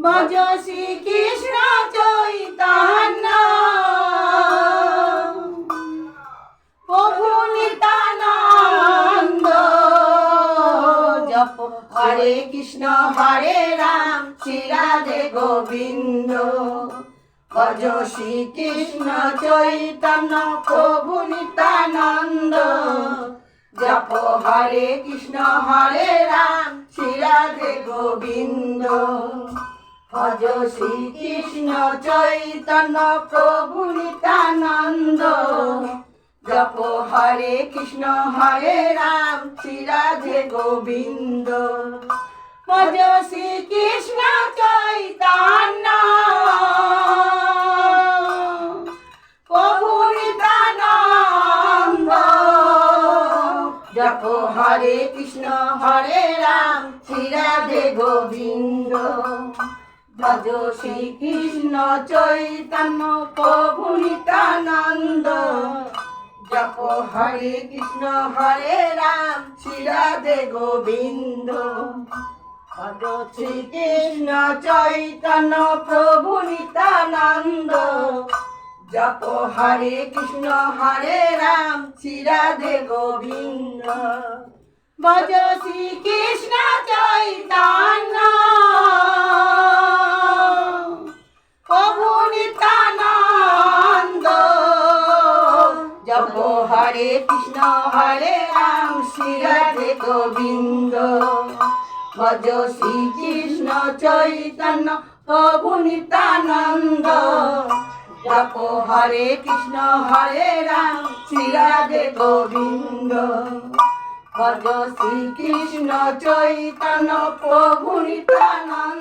ভজ শ্রীকৃষ্ণ চৈতন্য প্রভু নিত্যানন্দ। জপ হরে কৃষ্ণ হরে রাম শ্রী রাধে গোবিন্দ। ভজ শ্রীকৃষ্ণ চৈতন্য প্রভু নিত্যানন্দ। জপ হরে কৃষ্ণ হরে রাম শ্রী রাধে গোবিন্দ। ভজ শ্রীকৃষ্ণ চৈতন্য প্রভু নিত্যানন্দ। জপ হরে কৃষ্ণ হরে রাম শ্রী রাধে গোবিন্দ। ভজ শ্রীকৃষ্ণ চৈতন্য প্রভু নিত্যানন্দ। জপ হরে কৃষ্ণ হরে রাম শ্রী রাধে গোবিন্দ। ভজ শ্রীকৃষ্ণ চৈতন্য প্রভু নিত্যানন্দ। জপ হরে কৃষ্ণ হরে রাম শ্রী রাধে গোবিন্দ। ভজ শ্রীকৃষ্ণ চৈতন্য প্রভু নিত্যানন্দ। জপ হরে কৃষ্ণ হরে রাম শ্রী রাধে গোবিন্দ। ভজ শ্রীকৃষ্ণ চৈতন্য প্রভু নিত্যানন্দ। জপ হরে কৃষ্ণ হরে রাম শ্রী রাধে গোবিন্দ। ভজ শ্রীকৃষ্ণ চৈতন্য প্রভু নিত্যানন্দ। জপ হরে কৃষ্ণ হরে রাম শ্রী রাধে গোবিন্দ। ভজ শ্রীকৃষ্ণ চৈতন্য প্রভু নিত্যানন্দ।